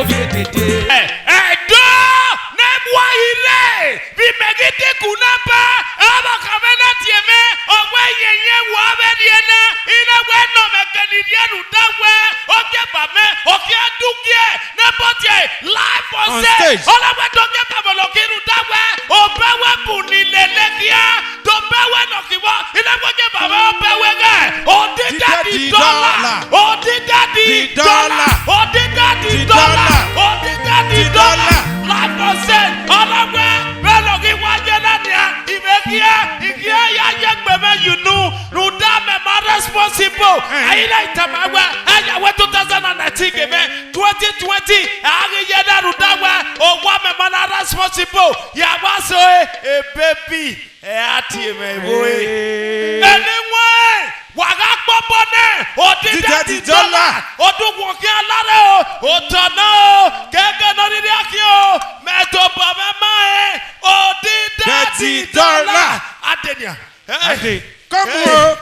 vietete. Do ne boire. Vi megite kunapa. Aba kamena tieme. Owe yenye wabe diena. Ina we no mekanidia rudawe. Oke bame. Oke dukie. Nepotie. Live on stage. Ola we doke kaboloki rudawe. Obewe buni lelekia. Dobewe nokiwa. Ina we bame obewe ge. Odida di dollar. Odida di dollar. Odida di dollar. Odida di dollar. Live on stage. Ola we beloki wajenania. Ikia ya yegbeme you know. Rudame ma responsible. Aina itamawe. Aya we 2019 game 2020. Ari yeda rudawe. Owame ma responsible. Ya waso e baby. Ati me boy. Anyway. Waga popone. Odida di dollar. Odugun ki alare o. Otono. Keke no ni akio. Meto baba mae. Odida di dollar. Adenia. Ade. Come on.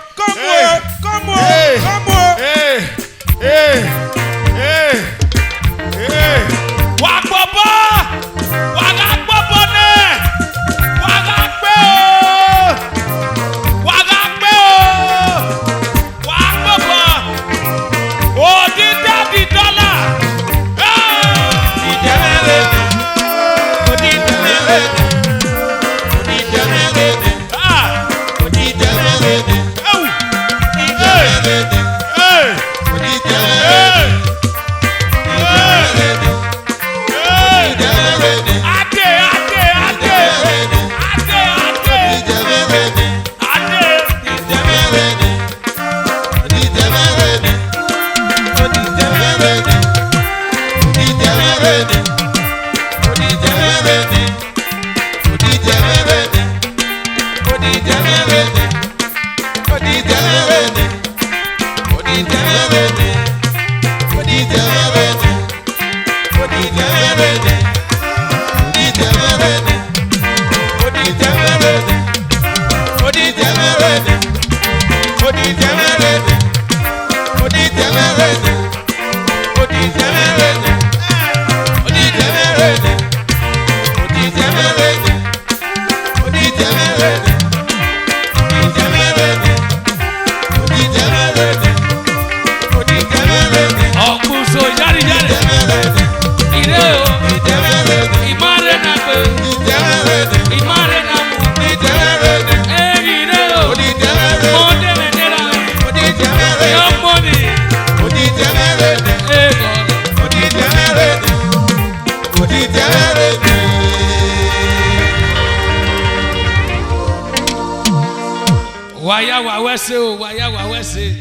Waya wawese.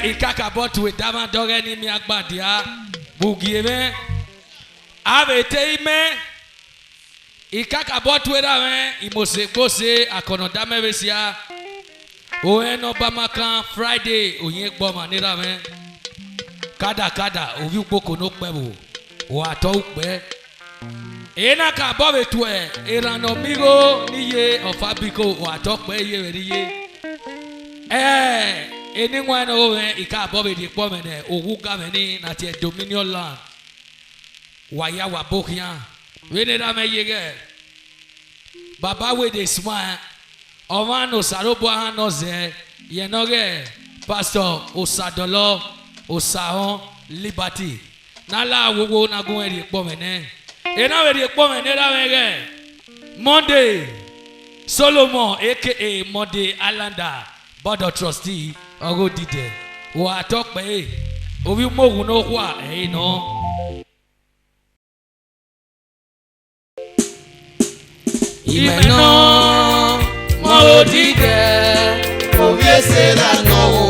Ikaka bot with dama doge ni mi agbadia. Bugieme. Avete ime. Ikaka bot with dame. Imose bose akono dame vesia. Owen Obama kan Friday. Oyen gboma ni dame. Kada. Ovi upoko no kwebu. Wato ukwe. Ena ka bobe tuwe. Erano migo niye ofabiko. Wato kwe ye veriye. Anyone over Ika Bobby the Pomene, Owu Gameni, not yet Dominion land. Waya Wabokia, Venera Yege Baba with a smile. Ovano Saroboa Noze, Yenoge, Pastor Osadolo, Osahon, Liberty. Nala Wogo Nagueri Pomene. And already a Pomene Monday Solomon, aka Monday Alanda. Board of trustee, Ogo Dide. Who I talk by Ovi Mogu no wa, no. Imeno, Mogo Dide, Ovi Seda no,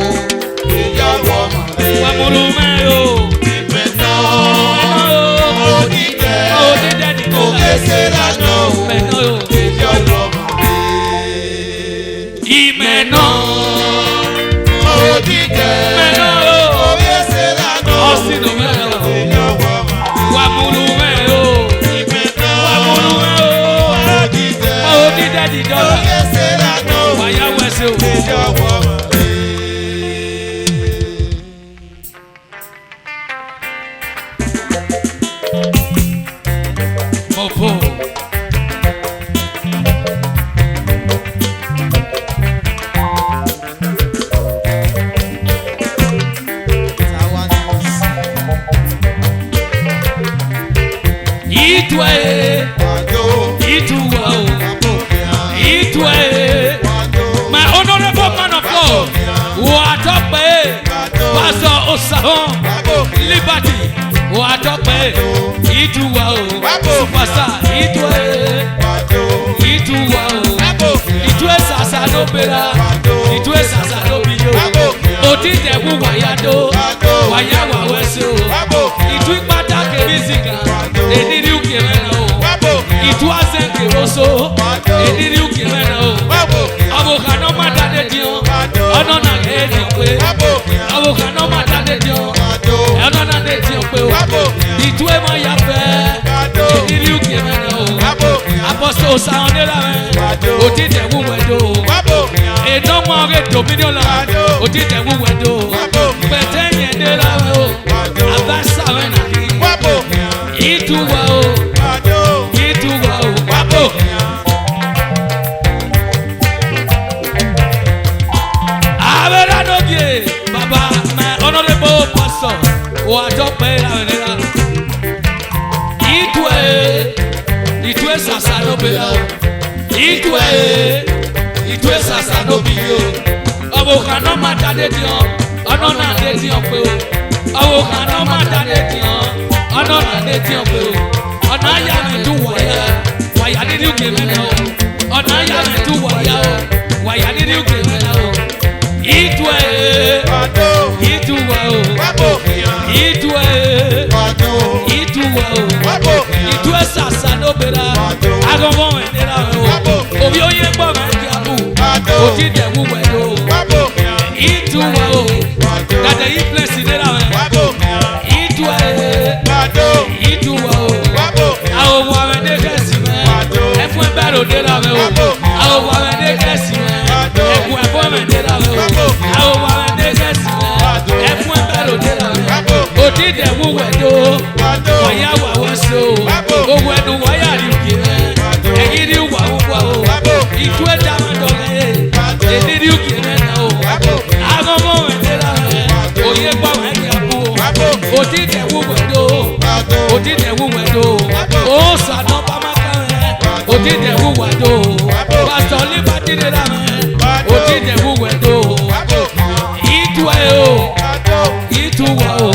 Ija woman. Wamulumeo, Imeno, Mogo Dide, Ovi Seda no, Ija woman. Imeno. hàn liberty wà á tọ́pẹ́ ìdúwà o superstar ìdúwà o ìdúwà sàṣà ló bẹ̀rẹ̀ ìdúwà sàṣà ló bí yó òdìdẹ̀wù wàyàdó wàyà wà wẹ́sẹ̀ o ìdú pàtàkì mísìkà èdìrí òkè mẹ́rin o ìdú àzẹ̀ǹkì oṣù èdìrí òkè mẹ́rin o àwòkànọ́ má dáadé diọ́ ọ̀nà náà lè diọ́ pé àwòkànọ́ má dáadé diọ́ ọ̀nà náà lè diọ́ pé o ìdú ẹ̀ máa yà fẹ́ èdìrí òkè mẹ́rin o apọ́sọ̀ sàwọn nílà mẹ́ òdìdẹ̀wù wẹ̀dó ìdánwò ọ̀rẹ́ dominion la òdìdẹ̀wù wẹ̀dó pẹ̀tẹ́ yẹn nílà mẹ́ o abẹ́sàwẹ̀ nàkí ìdúwà o ìdúwà o wábò. Abẹ́rẹ́ àdókè bàbá mẹ́ honorable pastor wà á tọ́ pé ìlànà nílà ìdúwẹ̀ sàṣà ló bẹ̀rẹ̀ o ìdúwẹ̀ sàṣà ló bí yó ọ̀bùkànọ́ má dáadé diọ́ ọ̀nà náà lè diọ́ pé o ọ̀bùkànọ́ má dáadé diọ́ ọ̀nà náà lè diọ́ pé o ọ̀nà ayà mi tún wàyà nínú ìgbè mẹ́rin o ọ̀nà ayà mi tún wàyà o wàyà nínú ìgbè mẹ́rin o ìdúwẹ̀ o ìdúwẹ̀ sàṣà ló bẹ̀rẹ̀ agọ́gọ́ wẹ̀ nílà o òbí ó yẹ gbọ́ mẹ́ kí a bù òdìdẹ̀wù wẹ̀ ló ìdúwẹ̀ o gàdẹ̀ yí pẹ̀sì nílà wẹ̀ ìdúwẹ̀ o àwọn ọmọ àwọn ẹni kẹsì mẹ́ ẹfún ẹ bẹ́ẹ̀ ló nílà wẹ̀ o àwọn ọmọ àwọn ẹni kẹsì mẹ́ ẹfún ẹfún ẹ nílà wẹ̀ o àwọn ọmọ àwọn ẹni kẹsì mẹ́ ẹfún ẹ bẹ́ẹ̀ ló nílà wẹ̀ òdìdẹ̀wù wẹ̀ ló wọ̀nyá wà wọ́n so owó ẹnu wáyà rí òkè mẹ́ ẹ̀yìn rí wà wúwa o ìtú ẹ̀dá máa dọ̀lẹ́ èdè rí òkè mẹ́ náà o àwọn ọmọ ẹ̀ nílà rẹ̀ òye gbọ́ ẹ̀ kí a bú o òdìdẹ̀wù wẹ̀ ló ó sànà bàmákà rẹ̀ òdìdẹ̀wù wẹ̀ ló pásítọ̀ líbàdí nílà rẹ̀ òdìdẹ̀wù wẹ̀ ló ìtú ẹ̀ o ìtú wà o.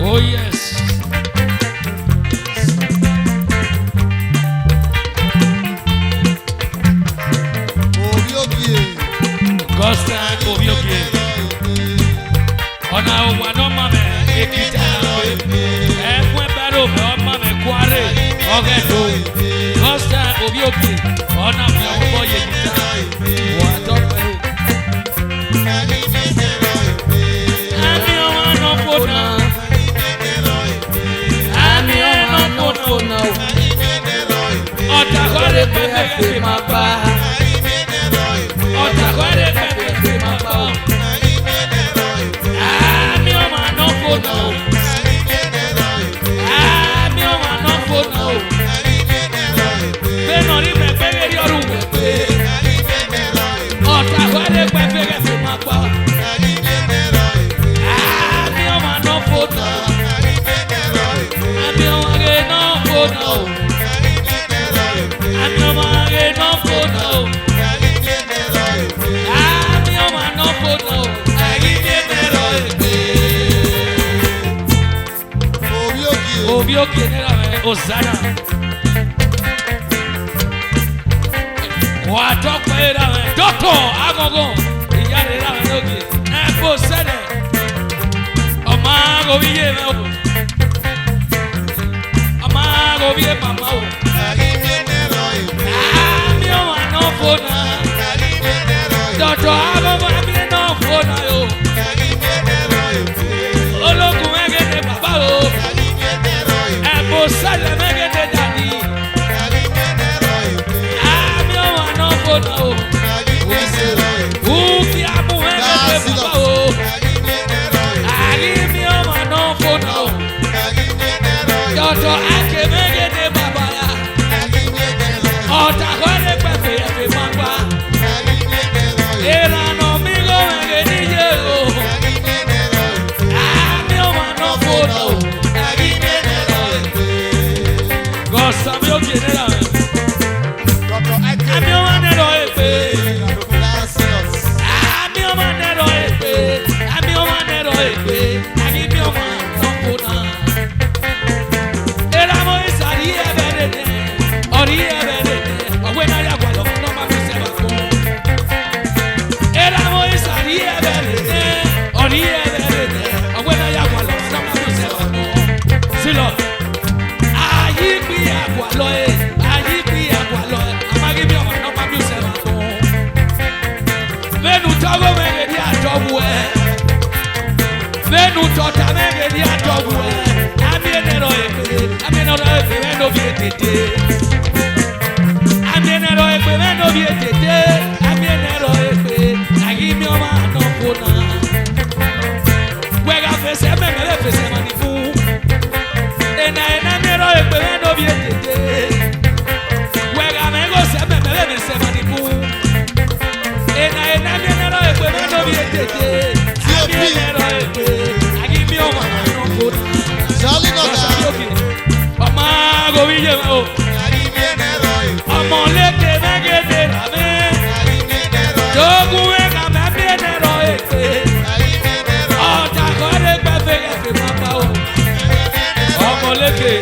Oh yes. Costa Obioke. Ọ̀nà òwò àná mọ̀mẹ́ èkìtà ẹ̀fún ẹ̀bẹ̀rù mẹ́ ọmọ mẹ́ kware ọ̀gẹ̀dọ̀. Costa Obioke ọ̀nà mẹ́ ọ̀bọ̀ yèkìtà wà dọ́pẹ́ o. Àmì ọmọ náà fònà. Àmì ọmọ náà fònà o. Ọ̀tà kọ́lé pẹ́pẹ́ fi máa bá. Ọ̀tà kọ́lé pẹ́pẹ́ fi máa bá. Àmì ọmọ náà fònà o. Àmì ọmọ náà fònà o. Bẹ́ẹ̀ni orí pẹ́pẹ́ rí ọdún pẹ́pẹ́. Ọ̀tà kọ́lé pẹ́pẹ́ fi máa bá. Àmì ọmọ náà fònà. Àmì ọmọ rẹ̀ náà fònà o. Àmì ọmọ rẹ̀ náà fònà o. Àmì ọmọ náà fònà o. Ẹ̀yin ní mẹ́rọ ègbé. Obioke nílò ẹ̀ Hosanna. Wà á tọ́pọ̀ ẹ̀ rà ẹ̀ dọ́tọ̀ agogo ìyá rẹ̀ rà ẹ̀ lóge ẹ̀ kó sẹ́lẹ̀ ọmọ agogo yé mẹ́ o. Ọmọ agogo yé màmá o. Àmì ọmọ náà fònà. Dọ́tọ̀ agogo àmì náà fònà o. Ológun mẹ́gẹ́dẹ́ bàbá o. Ẹ̀bùn sẹ́lẹ̀ mẹ́gẹ́dẹ́ dàdí. Àmì ọmọ náà fònà o. Wúkì àmú mẹ́gẹ́dẹ́ bàbá o. Àmì ọmọ náà fònà o. Dọ́tọ̀ àkè mẹ́gẹ́dẹ́ bàbá ya. Ọ̀tà kọ́lé pẹ̀fẹ̀ ẹ̀fẹ̀ máa gbá. Ìlànà mi kò mẹ́gẹ́ níyẹ o. Àmì ọmọ náà fònà o. Gọ́sà mi ò kì í nílà rẹ̀. Àmì ọmọ nẹ́rọ èpè. Àmì ọmọ nẹ́rọ èpè. Àmì ọmọ nẹ́rọ èpè. Àmì ọmọ náà fònà. Ìlànà ìsàrí ẹ̀bẹ̀ dẹ̀dẹ̀. Ọ̀rí ẹ̀bẹ̀ dẹ̀dẹ̀. Ọ̀gbẹ́ náà yà gbọ́dọ̀ fún ọmọ mi sẹ́wà fún. Ìlànà ìsàrí ẹ̀bẹ̀ dẹ̀dẹ̀. Ọ̀rí ẹ̀bẹ̀ dẹ̀dẹ̀. Ọ̀gbẹ́ náà yà gbọ́dọ̀ fún ọmọ mi sẹ́wà fún. Sílọ̀. Ayípi àgbàlọ́ ẹ̀. Ayípi àgbàlọ́ ẹ̀. Amágíbi ọmọ náà má mi sẹ́wà fún. Mẹ́nu tọ́gbọ́ mẹ́gẹ̀dì àjọwò ẹ̀. Mẹ́nu tọ́ta mẹ́gẹ̀dì àjọwò ẹ̀. Àmì ẹ̀nẹ̀rọ èpè. Àmì ẹ̀nẹ̀rọ èpè mẹ́nu bí ètètè. Àmì ẹ̀nẹ̀rọ èpè mẹ́nu bí ètètè. Àmì ẹ̀nẹ̀rọ èpè. Àyíbi ọmọ àná fònà. Wẹ́gà fẹsẹ̀ mẹ́mẹ́rẹ́ fẹsẹ̀ mọ́ ní fún. Ẹ̀nà mẹ́rọ èpè mẹ́nu bí ètètè. Wẹ́gà mẹ́gọ́ sẹ́ mẹ́mẹ́rẹ́ fẹsẹ̀ mọ́ ní fún. Ẹ̀nà mẹ́rọ èpè mẹ́nu bí ètètè. Àmì ẹ̀nẹ̀rọ èpè. Àyíbi ọmọ àná fònà. Ọmọ agobi yẹ o. Ọmọ lẹ́kẹ̀ mẹ́gẹ́dẹ́ rà mí. Jogun ẹ̀ka mẹ́bí ẹ̀nẹ̀rọ èpè. Ọ̀tà kọ́lé pẹ́pẹ́ ẹ̀fẹ̀ máa bá o. Ọmọ lẹ́kẹ̀.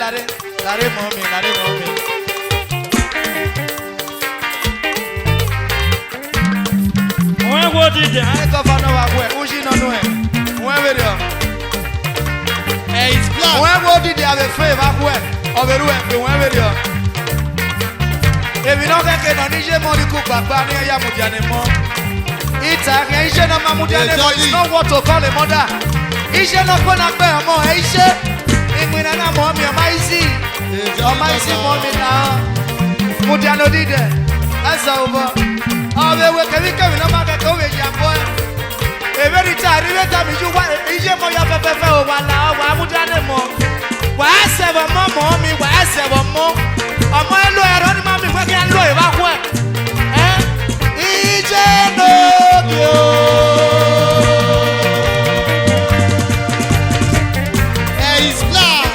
Lare mommy. When what did I governor wa kwe, ushi no no e. When we do. It's black. When what did they have a favor kwe? Oberu e pe when we do. Ebi no ke no nije mo di ku baba ni ya mudiane mo. Ita ke ise no ma mudiane mo is not what to call a mother. Ise no ko na pe omo e ise. Igbina na mo mi o ma isi. O ma isi mo mi na. Mudiano dide. Asa over. Awe we kevi no ma ke ko we ya boy. E very tari we ta mi ju wa ije mo ya fefe o wa la wa mudiane mo. Wa se bo mo mi wa se bo mo. Ọmọ elo ẹ̀rọ ni ma mi fẹ́ kí n lo ìwà kú ẹ̀. Ìjẹ́ lóbi o. It's black.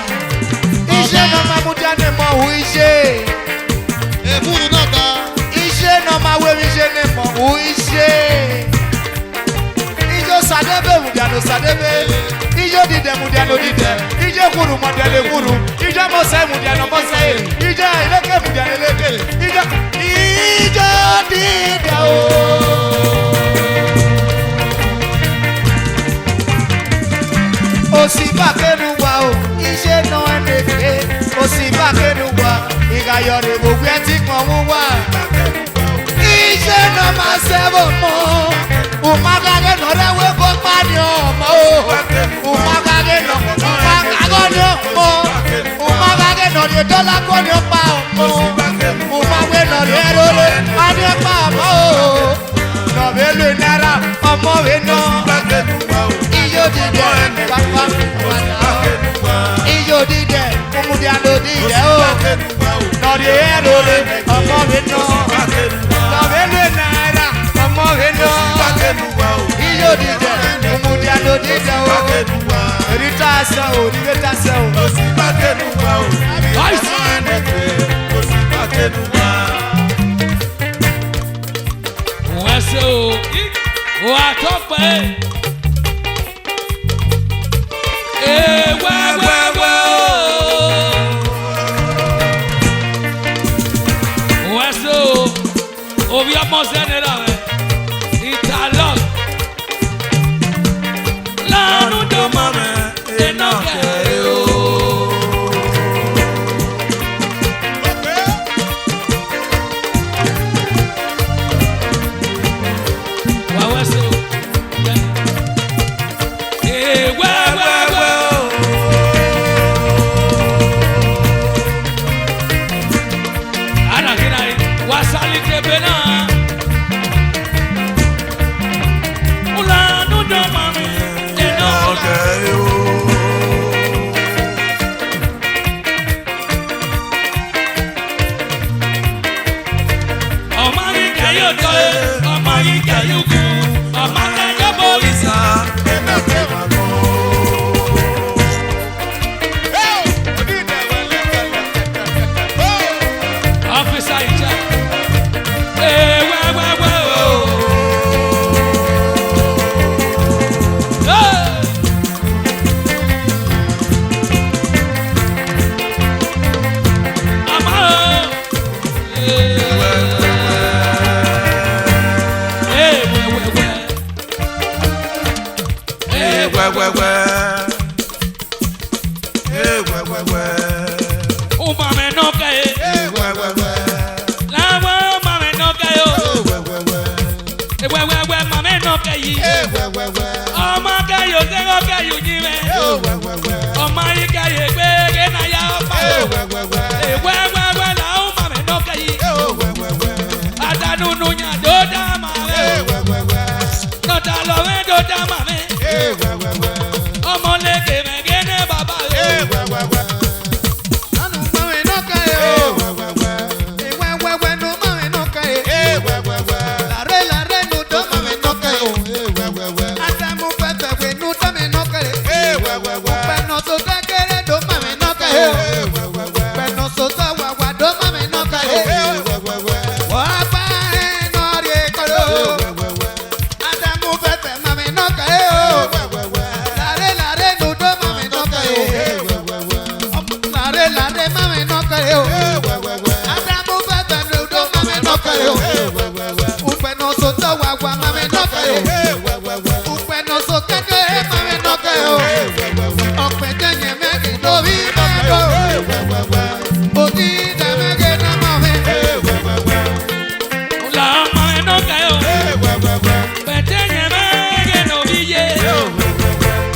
Iṣẹ́ náà máa mú jáde mọ̀ hu iṣẹ́. Eburu náà ga. Iṣẹ́ náà máa wé iṣẹ́ ní mọ̀ hu iṣẹ́. Ijó sàdébé mùdíànù sàdébé. Ijó dìdẹ̀ mùdíànù dìdẹ̀. Ijó kuru mọ̀dẹ̀lẹ̀ kuru. Ijó mọ̀sẹ̀ mùdíànù mọ̀sẹ̀. Ijó ìlékè mùdíànù ìlékè. Ijó dìdẹ̀ o. Osibakenu wa o, iṣẹ́ náà ẹnìké. Osibakenu wa, ìgàyọ̀rẹ̀ gbogbo ẹ ti kàn mú wá. Iṣẹ́ náà máa ṣẹ́bọ̀ mọ́. Umagage nọ rẹwé kó pa ni ọmọ o. Umagage nọ ni ọmọ. Umagage nọ ni dọ́là kó ni ó pa ọmọ. Umagage nọ ni ẹrọ rẹ á ní ó pa ọmọ o. Nọ̀bẹ lu náírà ọmọ rẹ nọ. Ijó dídẹ pápá wàdà. Ijó dídẹ kúmúdíàdó dídẹ o. Nọ ni ẹrọ rẹ ọmọ rẹ nọ. Nọ̀bẹ lu náírà ọmọ rẹ nọ. Ijó dídẹ kúmúdíàdó dídẹ o. Erita sẹ o, erita sẹ o. Wọ́n ṣe o, wà á tọ́ pé. Wẹ́wẹ́wẹ́ o. Wọ́n ṣe o, òbí ọmọ sẹ́ni rà wẹ̀. Ìtàlọ́. Lánàá tó mọ̀ mẹ́, iná kẹ̀rẹ́ o. Wàá ṣe o. Wẹ́wẹ́wẹ́ o. Anakina wasali kebe náà. Lánàá tó mọ̀ mẹ́, iná kẹ̀rẹ́ o. Ọmọ yìí kẹ́ yóò tọ́ ẹ, ọmọ yìí kẹ́ yóò kú, ọmọ kẹ́ yóò bọ̀ ìsà. Ọ́fíìsà ìjà. Wẹ́wẹ́wẹ́ o. Ọmọ o. Umame no kae, lawa umame no kae o. Wewewe mame no kae. Ọmọ kae o se o kae o jime. Ọmọ yi kae gbe ke na ya ọpa o. Wewewe la umame no kae. Adanunu nya do da mame. Nọta lọ we do da mame. Ọmọ leke me gene baba o. Adamu pepe we nu tame no kare.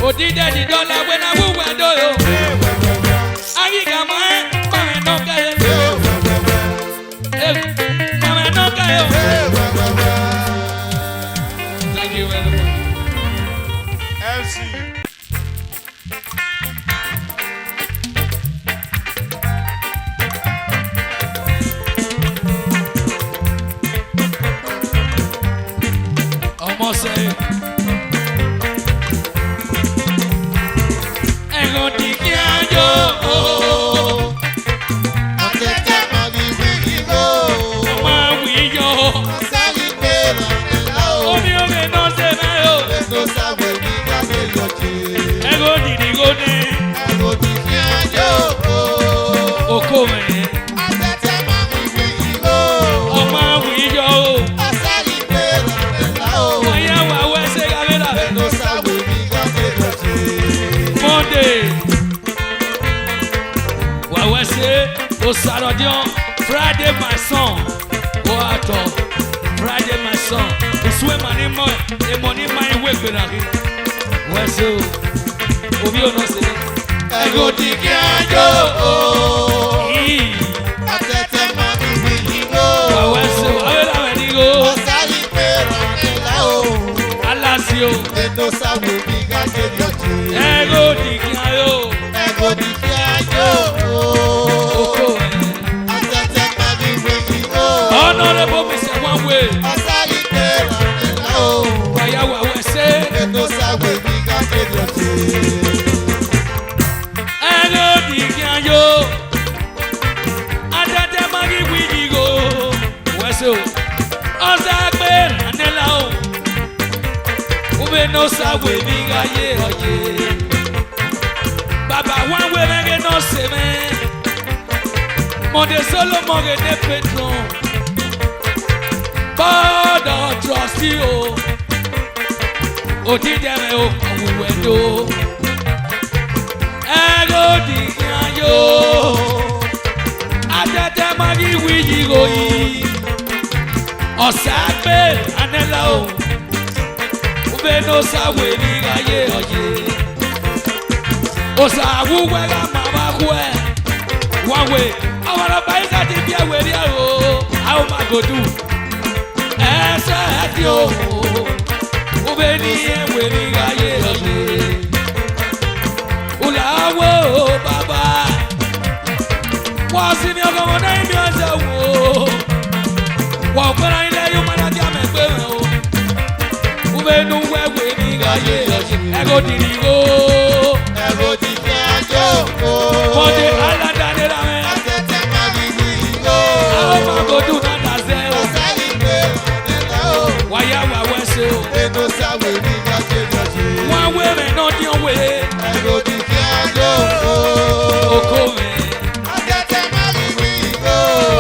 Odide di dola wena wuwa doyo. Agi kama mame no kayo. Mame no kayo. Thank you very much. MC. Almost say. Ego di kiayo. Mama wiyo. Omi ome no se me yo. Ego di gone. Okome. Mama wiyo. Oya wa wese gavela. Monday. Wa wese osarodion. Friday my son. Oato. Friday my son. Oswe mani mo. E money my way gbedari. Wese o. Obi o no se. Ego di kiayo. Wa wese o. Awela wenigo. Alasio. Ego di kiayo. Oko. Honorable Mr. One Way. Waya wa wese. Ego di kiayo. Adate magi wijigo. Wese o. Ozagbe anela o. Ube no sawe biga ye oye. Baba One Way mege no se me. Monde solo moge de petron. God of trusty o. Odideme o awuwedo. Ego di kiayo. Adete magi wijigo yi. Osagbe anela o. Ube no sawe biga ye oye. Osa awuwega mama kwe. One Way. Awara baika ti bi aweri o. Awo magodu. Ese eti o. Ube ni eweri gaye oye. Ulawo baba. Wasi mi ogomo na imi ose wo. Wa opera ile yo mana ti amegbe o. Ube nu wewe ni gaye oye. Ego dirigo. Mode alada ne la me. Awo magodu na daze o. Waya wa wese o. One Way me no di owe. Oko me.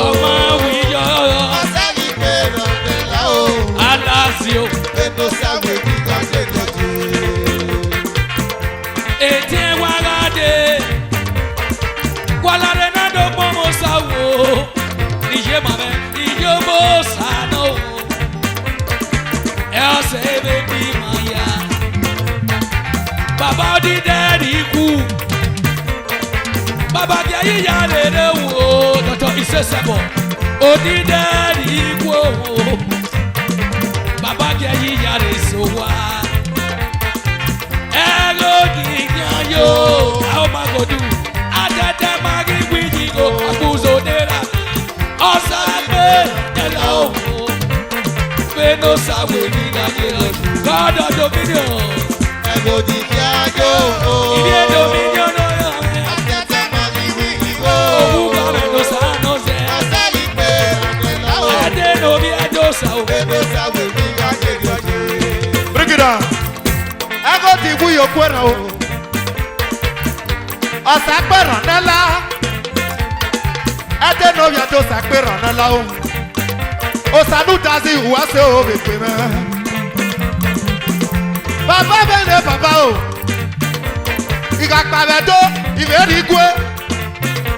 Ọma wiyo. Alasio. Eti wagade. Walare na do momo sawo. Nije mame. Ijo mo sano. Else baby maya. Baba di daddy ku. Baba di ayi ya lere wo. Toto isesebo. Odi daddy ku o. Baba di ayi ya re so wa. Ego di yo. How ma go do? Adete magi wiji go. Abuzo dera. Osagbe hello. No sawe ni gaye. God of dominion. Ibe dominion no yo. Owu ga me no sa no se. Ade no bi ado sa o. Bring it down. Ego ti bu yo kwera o. Osagberan nela. Ade no bi ado sagberan nela o. Osanu dazi uwase o bepe me. Baba bene baba o. Igakpabe do iveri gwe.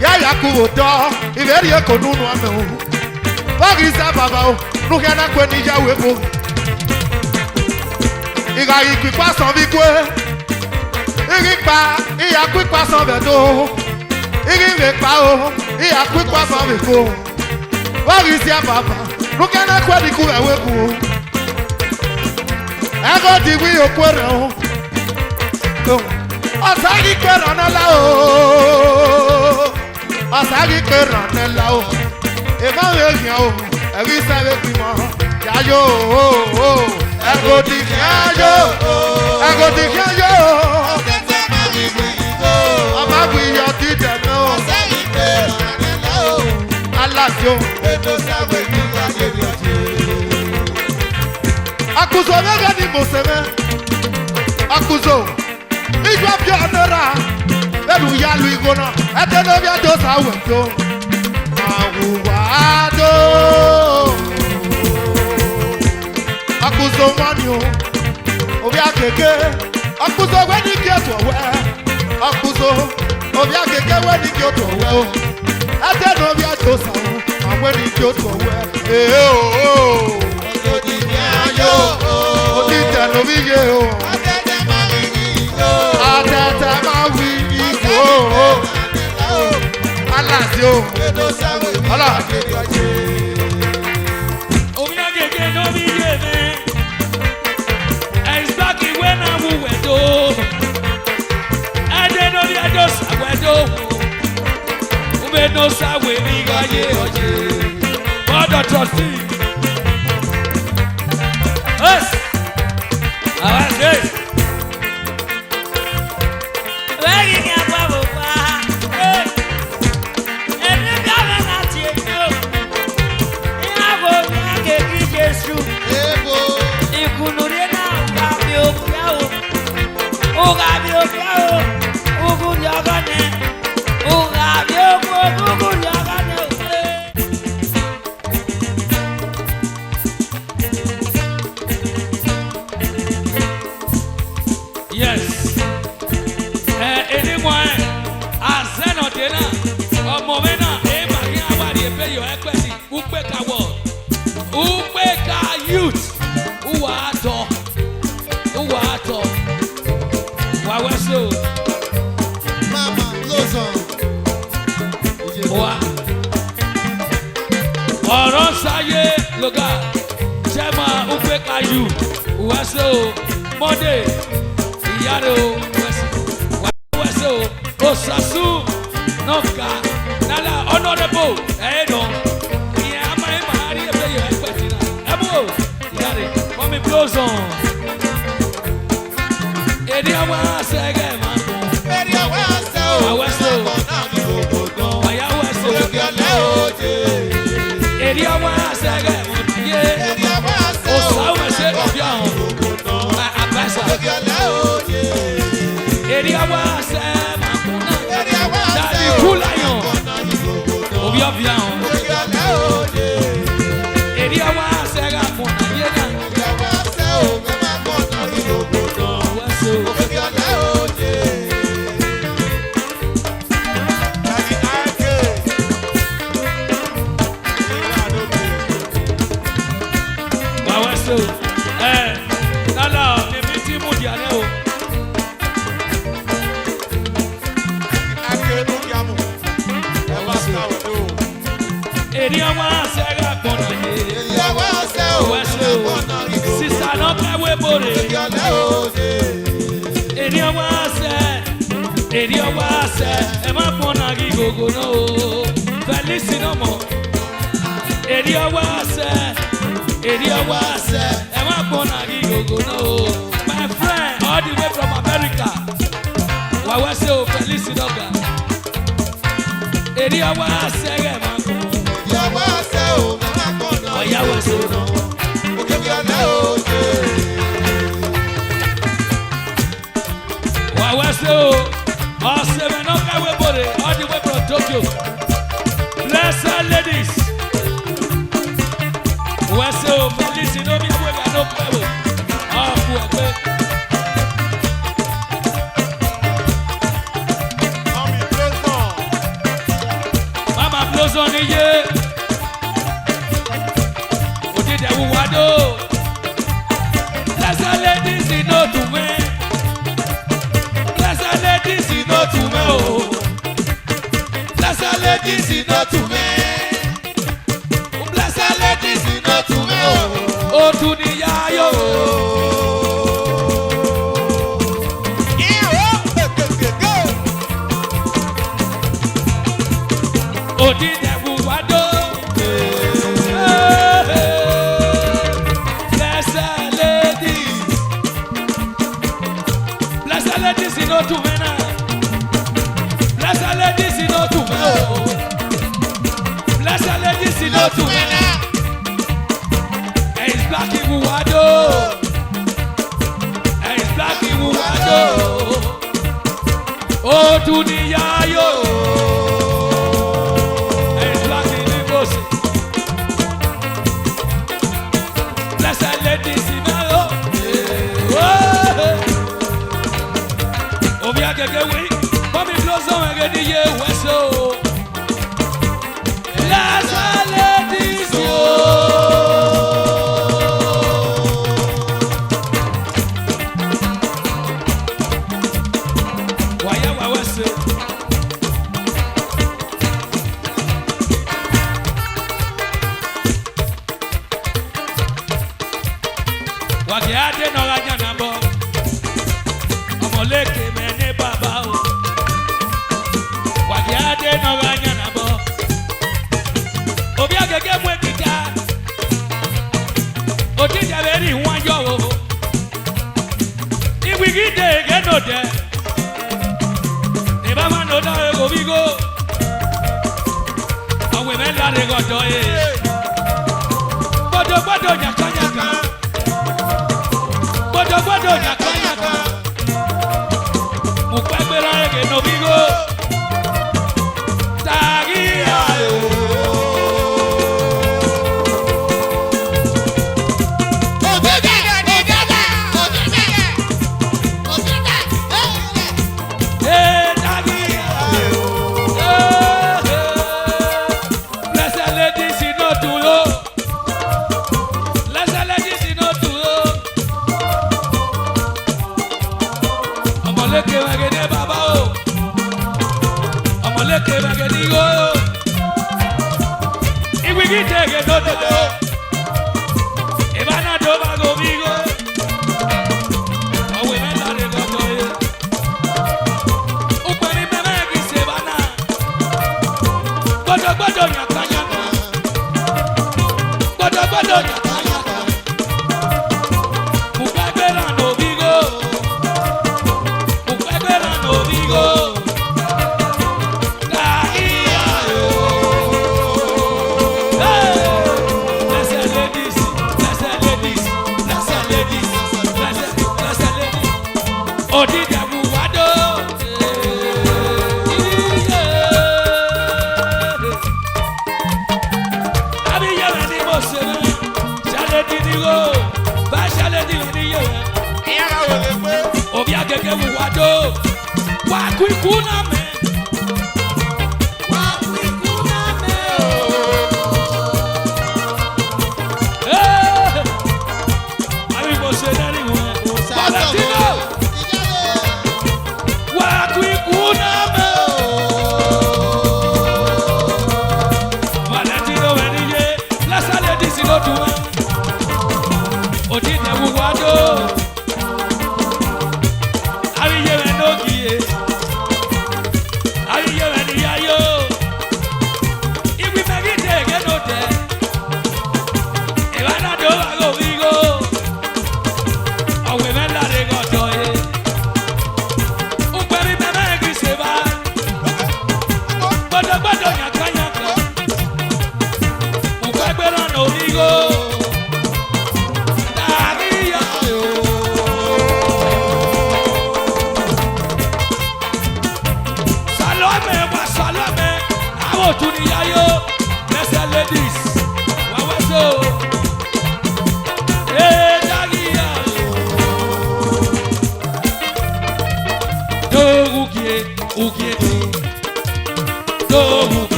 Ya yakubo do iveri eko nunu ame o. Wagi sa baba o. Nuke na kwe ni jawe bo. Iga ikwi pason bi gwe. Iripa, iya quickwa son bedo. Iripa o, iya quickwa son befo. What is your papa? Look at that quite cool away. I got the way of quarrel. Asagi querana lao. Asagi querana lao. Ema vegiao, eri sabe prima. Yayo, ego di yayo, ego di yayo. Amagui yo ti deno. Alasio, eto sabe ni yayo yayo. Akuzo mega ni moseme. Akuzo. Igwa bia nora. Elu ya lu igona. Eteno bia do sa weto. Awuwado. Akuzo wanyo. Obi akeke. Akuzo weni ki oto we. Akuzo. Obi akeke weni ki oto we. Eteno bia do sa weni ki oto we. Eh oh. Odi ayo. Odi teno bi ye o. Atete ma wi iko. Alasio. Ala. Omi agege no bi ye me. Exactly when I went to. I don't know the address I went to. Ube no sa we mi ga ye oje. But the trustee. Yes. Yes. Yes. Anyone, Azeno Dena, or Momena, Maria, Maria, pay your equity, Upeka World, Upeka Youth, Uato, Waweso, Mama, Lozon. Oronsaye, Loga, Chema, Upeka Youth, Uaso, Monday, Yaro, Weso, Osasu, Noka, Nala, Honorable, Edo, Yama, Maria, pay your equity. Emo, Yari, Mommy Blozon. Edia wa sege mako. Edia wa se o. Aweso. Aya weso. Edia wa sege mako. Edia wa se o. Osawe se obia o. Abasa. Edia wa se mako na. Edia wa se o. Dadi kulayon. Obia bia o. Edia wa sege mako na yena. Edia wa se o. Aweso. Aweso. Nala, ne miti mudi ane o. Edia wa sege mako na ye. Aweso. Sisa no kawe bore. Edia wa se, ema pona gi gogo no. Felici no mo. Edia wa se, ema pona gi gogo no. My friend, all the way from America. Wawase o Felici no ga. Edia wa se, ema pona. Oya wase no. Wawase o. Awesome, no kawe bore, all the way from Tokyo. Blessed ladies. Wase o Felici no mi wega no kawe. Ah, fuwe. Mama Blozon ye. Odide wuwado. Blessed ladies in no to win. Blessed ladies in no to me. Blessed ladies in no to me. O tu ni ya yo. O di nebu wado. Blessed ladies. Blessed ladies in no to me na. Blessed ladies in no to me. Blessed ladies in no to me. It's black in Wuado. It's black in Wuado. Oh, dunia yo. It's black in Lagos. Blessed ladies in Malo. Oh, we are getting Mommy blows on again the year Weso. Blessed ladies yo. Wakiade no raja nambo. Omoleke mene baba o. Wakiade no raja nambo. Obi agege mwe kika. Oti jaberi wanjo o. Iwigide geno de. Ibama no da ego bigo. Awe menda de godo e. Bodo nyakanyaka. Bodo nyakanyaka. Mukwebera ege no bigo. Tagia yo.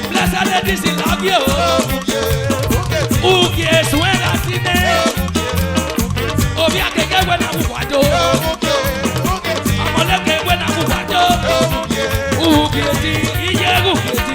Blessed ladies in love you. Uki es buena cine. buena bufado. Amoleke buena bufado. Ugeti, iye ugeti.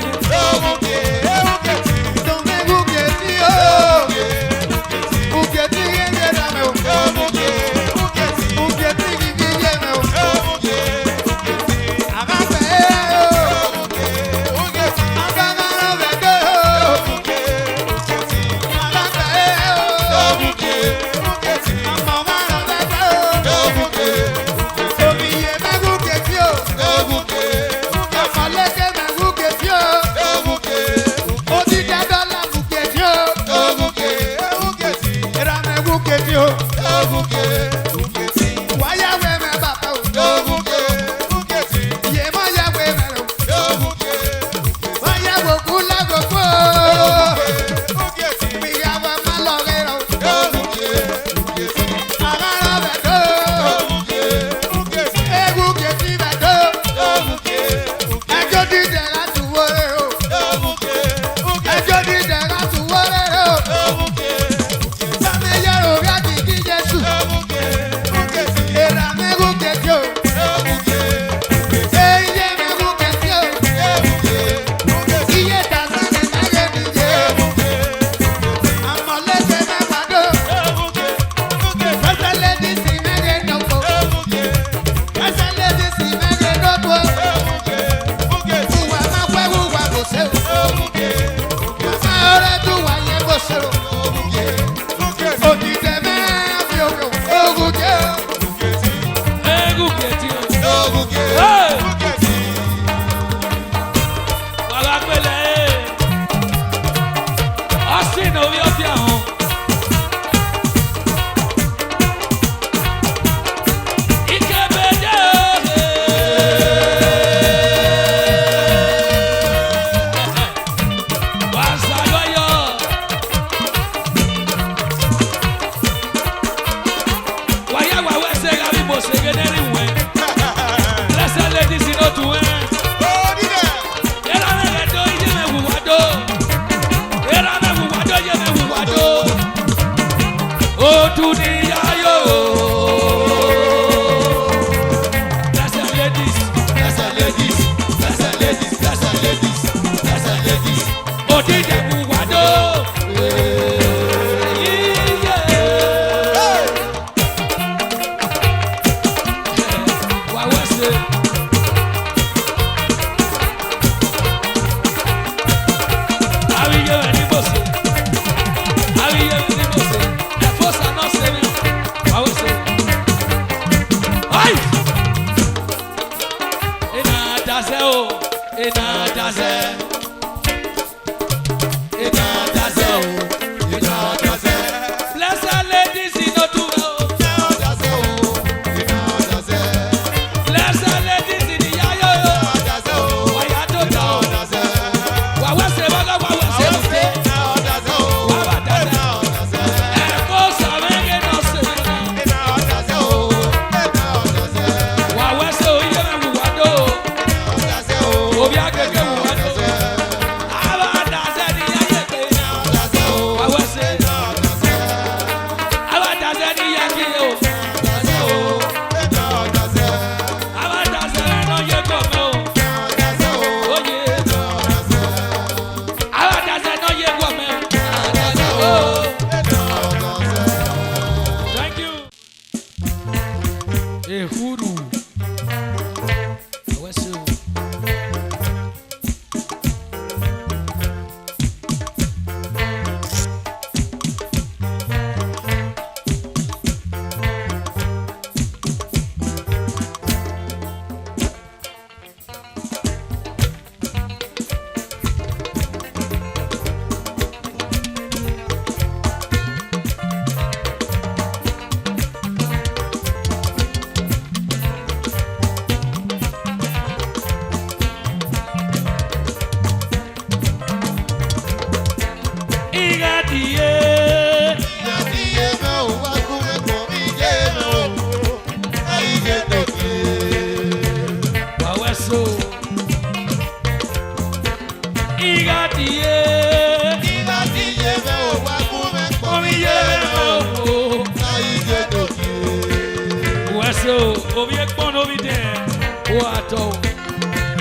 wato.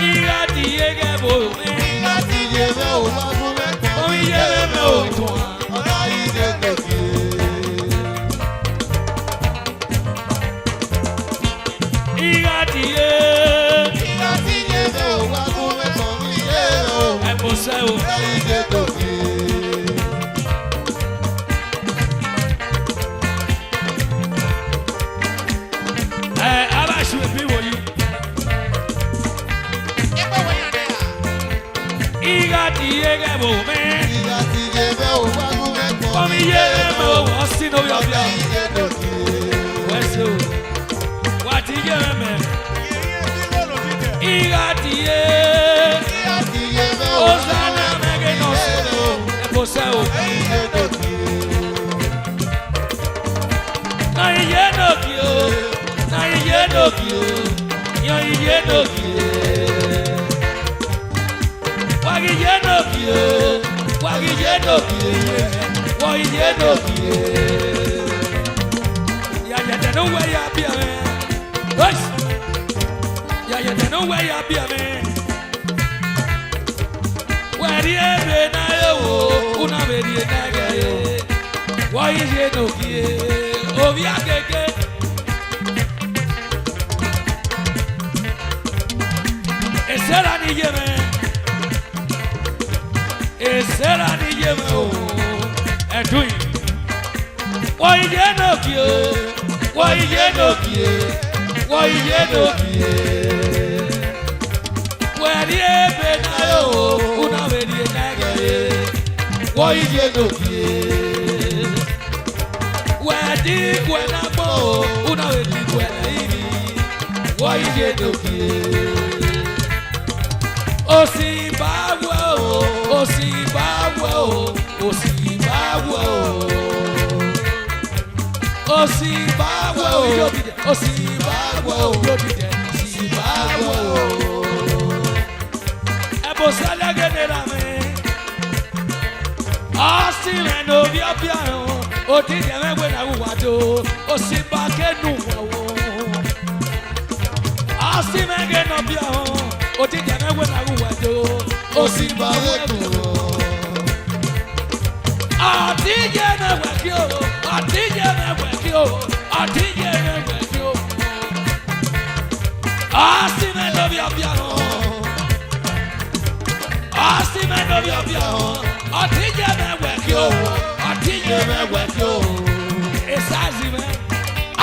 Iga diege bo me. Ìgbà tí yẹ̀mẹ̀ ò wá fún mẹ́kọ̀ọ́. Omi yere me o to. Ọ̀la ìdè kẹ̀kẹ́. Iga die. Ìgbà tí yẹ̀mẹ̀ ò wá fún mẹ́kọ̀ọ́. Mi yẹ̀ o. E bo se o. Ọ̀la ìdè kẹ̀kẹ́. Aba shwe bi wo yi. Ẹgbẹ́ wọ̀nyí ọ̀dẹ́ à. Iga diege bo me. Ìgbà tí yẹ̀mẹ̀ ò wá fún mẹ́kọ̀ọ́. Omi yere me o osi no yo Ọ̀la bia. ìdè kẹ̀kẹ́. Wese o. Wati yere me. Iga die. Ìgbà tí yẹ̀mẹ̀ ò wá fún Osana mege no se o. E bo se o. ìdè kẹ̀kẹ́. Na iye no ki o. Na iye no ki o. Yo iye no ki o. Wagi iye no ki o. Wagi iye no ki o. Wo iye no ki o. Ya ya de no we ya bia me. Hey! Ya ya de no we ya bia me. Wari ebe na yo una beri na ga ye. Wo iye no ki o. Obi agege. Esera ni yeme. Esera ni yeme o. Edui. Wo iye no ki o. Wo iye no ki o. Wo iye no ki o. Wari ebe na yo una beri na ga ye. Wo iye no ki o. Wedi kwena bo una wedi kwena ini. Wo iye no ki o. Osimbawe o, Osimbawe o, Osimbawe o. Osimbawe o, Osimbawe o, Osimbawe o. Ebo sale genera me. Osime no biabia o, oti de me we na uwado. Osimba kenu wo. Osime geno bia o. Oti de me we na uwado. Osimba wẹ̀kùn o. Atije me we ki o. Atije me we ki o. Atije me we ki o. Asime no bia bia o. Asime no bia bia o. Atije me we ki o. Atije me we ki o. Esazi me.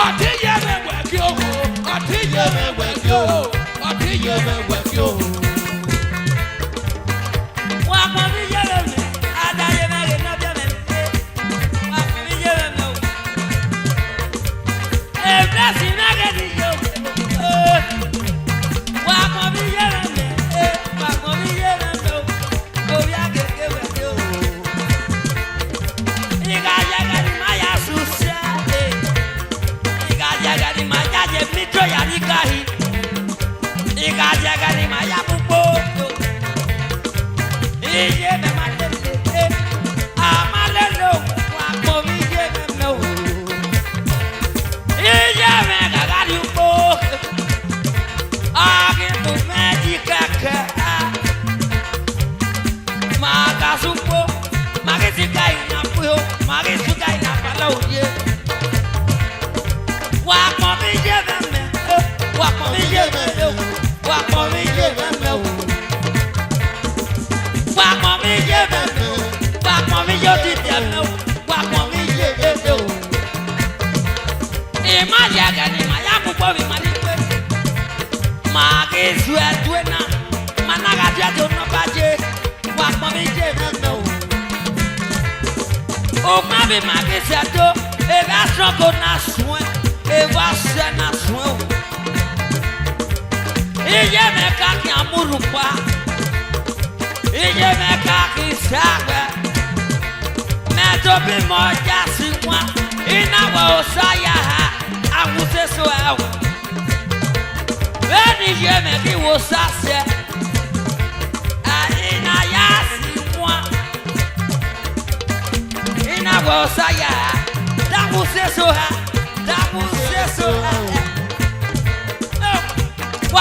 Atije me we ki o. Atije me we ki o. Atije me we ki o.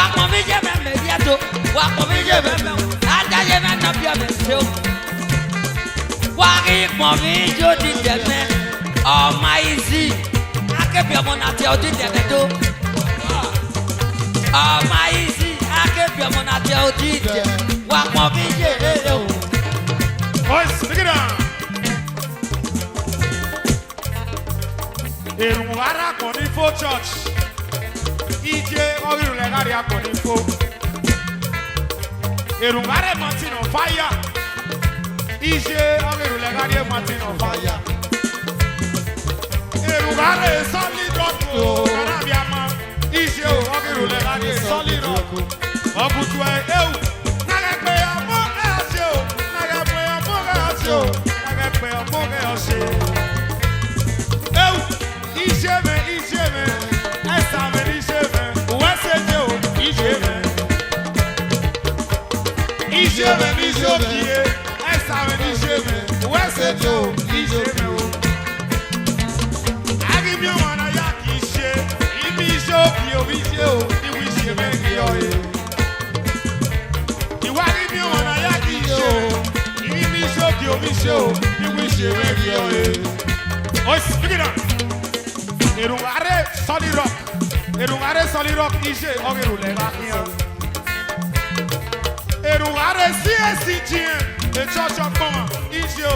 Wakọ̀ mi jẹ́ mẹ́mẹ́ bí ẹ̀tọ́. Wakọ̀ mi jẹ́ mẹ́mẹ́ o. Adáyé mẹ́nà bí ọ̀mẹ́ ṣe o. Wárí pọ̀ mi jó di dẹ̀mẹ́. Ọmọ ìzì. Akébí ọmọ náà tẹ ọdún dẹ̀mẹ́ tó. Ọmọ ìzì. Akébí ọmọ náà tẹ ọdún dẹ̀mẹ́. Wakọ̀ mi jẹ́ o. Boys, pick it up. Èrùwárà kan ní fó church. Ije ọ̀rìrù lẹ́gàrí akọ̀ ní fó. Èrùwárà mountain of fire. Ije ọ̀rìrù lẹ́gàrí mountain of fire. Èrùwárà solid rock o. Kàràbíàmọ́. Ije ọ̀rìrù lẹ́gàrí solid rock. Ọ̀bùtù ẹ̀ ewu. Nàgẹ̀pẹ̀ ọmọ ẹ̀ ṣe o. Nàgẹ̀pẹ̀ ọmọ ẹ̀ ṣe o. Nàgẹ̀pẹ̀ ọmọ ẹ̀ ṣe. Ewu. Ijeme, esame ijeme, uweseje o, ijeme. Ijeme n'ijokie, esame ijeme, uweseje o, ijeme o. Agimi ọmọna ya kì í ṣe, ibi iṣẹ́ òkì omi ṣe o, iwu ìṣẹ̀mẹ̀ kì ọ ye. Ìwà agimi ọmọna ya kì í ṣe, ibi iṣẹ́ òkì omi ṣe o, iwu ìṣẹ̀mẹ̀ kì ọ ye. Oṣù bíkìnà. Èrùwárẹ̀ solid rock. Èrùwárẹ̀ solid rock iṣẹ́ ọ̀rẹ́rù lẹ́la kíá. Èrùwárẹ̀ CAC GM ìṣọ́ṣọ́ pọ̀n iṣẹ́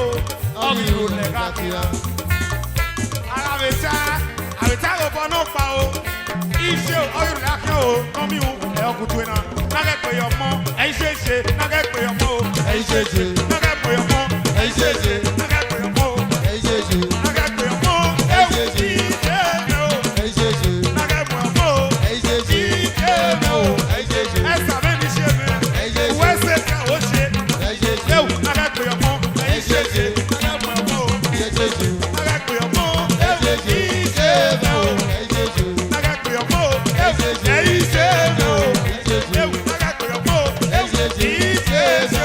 ọ̀rẹ́rù lẹ́la kíá. Àrètá àròbọ̀ náà pa o. Iṣẹ́ ọ̀rẹ́rù lẹ́la kíá o. Kọ́mí o ẹ̀ ọkùnrin náà. Nágẹ̀ pé ọmọ ẹ̀ ṣe ṣe. Nágẹ̀ pé ọmọ o. Ẹ ṣe ṣe, Nágẹ̀ pé ọmọ. ẹ ṣe ṣe, Nágẹ̀ pé ọmọ o. ẹ ṣe ṣe, Nágẹ̀ pé ọmọ o. Ẹ ṣe ṣe. Ẹ̀ o. ẹ ṣe ṣe, Nágẹ̀ pé ọmọ o. ẹ ṣe ṣe, ẹ ṣe ṣe, Essa vem me chame. ẹ ṣe O ṣe, esse que hoje ẹ ṣe ṣe, eu na rap eu mo. ẹ ṣe ṣe, Na rap eu mo. ẹ ṣe ṣe, Na rap eu mo. ẹ ṣe ṣe, ẹ ṣe ṣe, Na rap eu mo. ẹ ṣe ṣe, É isso eu. ẹ ṣe ṣe, Eu na rap eu mo. ẹ ṣe ṣe, ẹ ṣe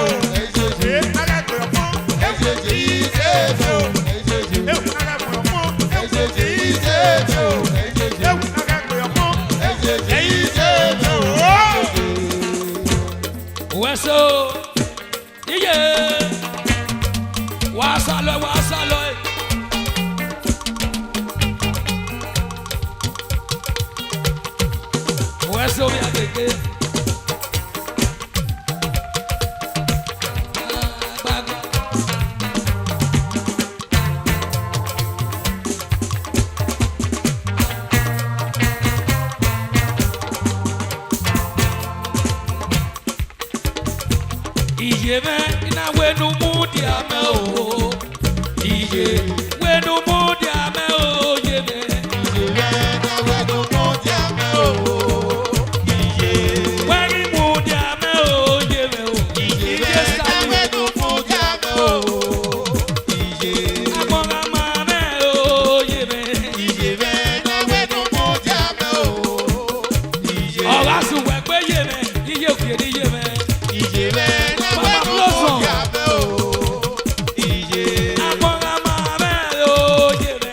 ṣe, Na rap eu mo. ẹ ṣe ṣe, ẹ ṣe ṣe, Eu na rap eu mo. ẹ ṣe ṣe, ẹ ṣe ṣe, Eu na rap eu mo. ẹ ṣe ṣe, É isso eu. Wẹ́sọ̀ iye wàá sálọ wàá sálọ. Wẹ́sọ̀ mi àgbègbè. Iye mẹ iná wẹnu mú di amẹ o. Iye wẹnu mú di amẹ o. Iye mẹ. Wẹ́rí mú di amẹ o. Iye mẹ o. Iye sáré. Amọ̀ra máa mẹ o. Iye mẹ. Ọ̀rá sùn wẹ̀ pé iye mẹ. Iye òkè ni iye mẹ. Amọ̀ra máa mẹ o. Iye mẹ.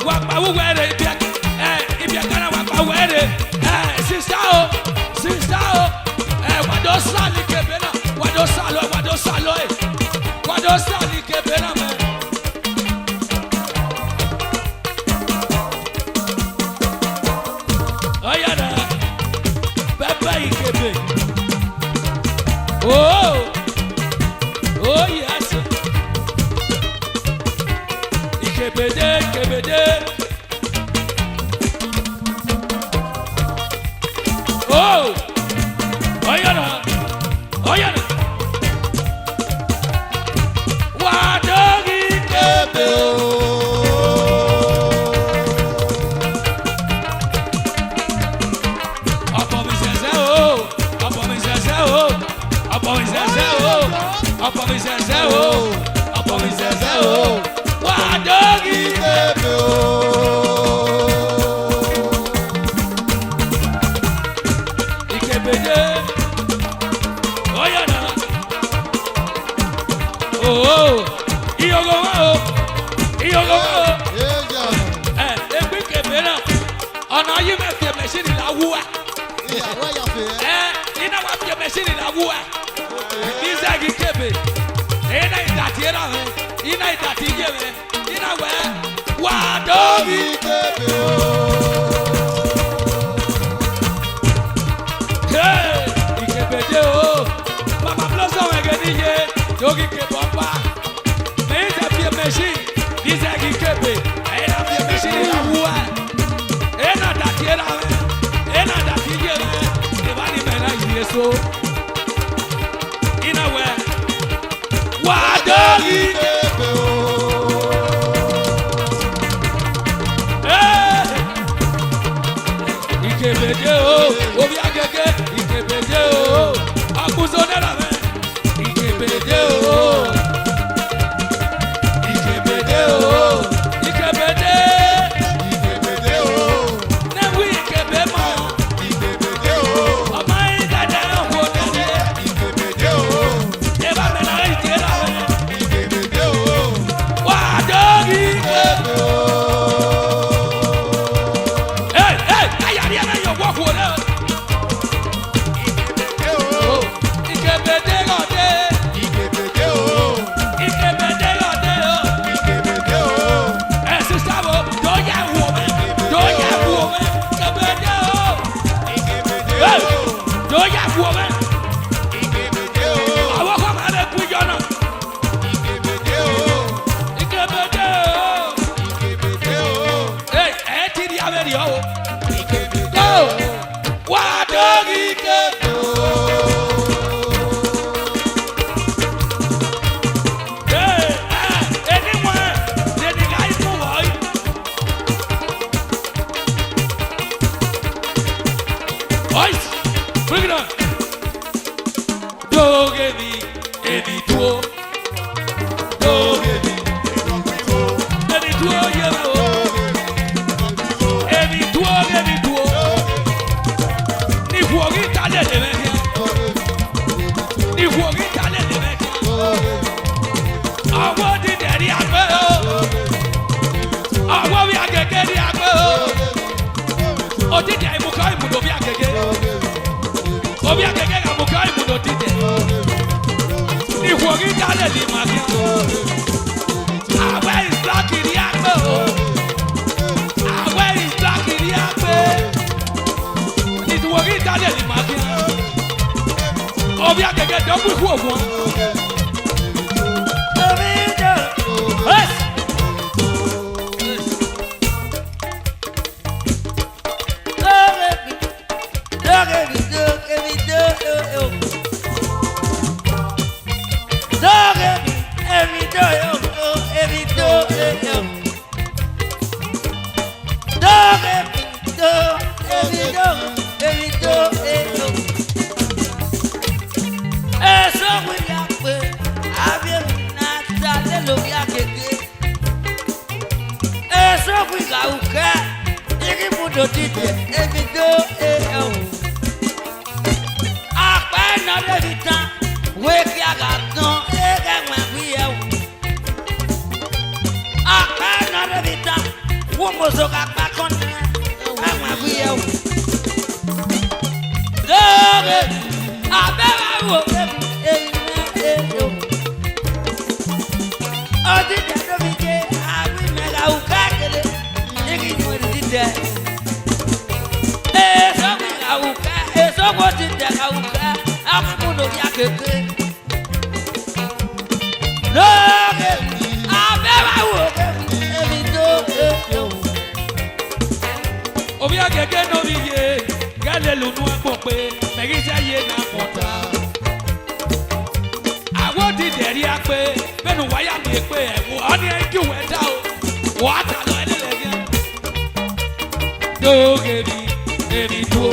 Wapa uwere ibi akana wapa uwere sister o wado sali kebena wado sali kebena me. Oyana Papa ikebe. Oh yes. Ikebede. Oh, oyana. Wadogi kebe. Ọ̀pọ̀ mi ṣẹ̀ṣẹ̀ o. Wadogi kebe o. Ikebede. Oyana. Oh, iyogo wa o. Egbe kebe na. Ọ̀nà yìí mẹ́ fi mẹ́sìnì la wú wa. Ina wa fi mẹ́sìnì la wú wa. Nizagi kebe. Ina idati era me. Ina idati yeme. Ina we. Wadogi kebe o. Hey, ikebede o. Mama blossom egeni ye. Dogi kebomba. Me ise fi mẹ́sìnì. Nizagi kebe. Ina fi mẹ́sìnì la wú wa. Ena dati era me. Ena dati yeme. Ebani mena yeso. Ina we. Wadogi kebe o. Ikebede o, obi agege, ikebede o, akuzo nera me, ikebede o, ikebede o, ikebede o, nebu ikebe ma, Ikebede o. ọmọ ìdàdẹ ọkọ dẹdẹ, Ikebede o. eba mena ìdíra me, Ikebede o. Wadogi Kebe o. ayari ẹ̀rẹ́ yóò wọ́ kúrò náà. Ikebede o. Ikebede lọ́dẹ, Ikebede o. ikebede lọ́dẹ o. Ikebede o. Sister wo, don't ya woman, ikebede o. Ikebede Hey, o. don't ya woman, Ikebede o. àwọn kan máa lè kú ìjọ náà. Ikebede o. Ikebede o. Ikebede o. Ẹ ti di abẹ́rẹ́ o. Ikebede Go, o. Wadogi kebe. Anyone, the guy who was. Boys, bring it on. Don't give me any tool. Don't give me any tool, yeah. Any tool. Ni fuori tale de media. Ni fuori tale de media. Àwọn di dẹ̀rí àgbẹ̀ o. Àwọn bí agẹgẹ ní àgbẹ̀ o. Odidi àìmùkọ́ ìmùdó bí agẹgẹ. Obi agẹgẹ àmùkọ́ ìmùdó dídẹ. Ni fuori tale ní màkì. Àwẹ̀ ìsìlákì ní àgbẹ̀ o. Àwẹ̀ ìsìlákì ní àgbẹ̀. Ni fuori tale ní màkì. Obi agẹgẹ dọ́gbù ikú ògùn. Yes. Wo mo so ka pa kon na. Ama bu ye o. Doge. Abeba wo e o. Odi de do mi je abi me ga u ka kele. Igi mo di de. So mi ga u ka, so ko di de ga u ka. Ama mo no ya keke. Doge. Abeba wo e mi do e o. Obi agege no bi ye, gale lu nu agbo pe, megi se ye na pota. Awo di deri ape, benu waya mi pe e wo oni enju we da o. Wa ta lo ele lege. Doge bi, ebi do.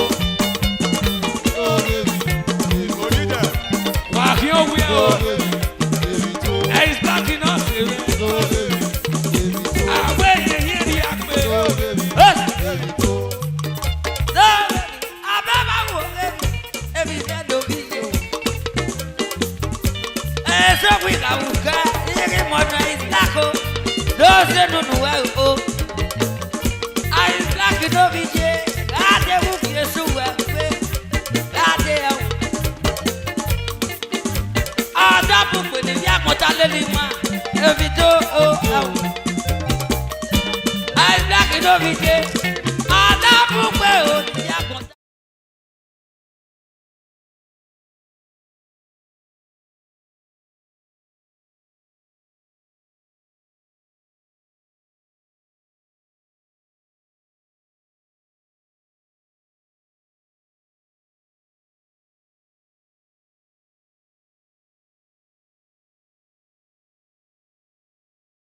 Wa hi o wi o.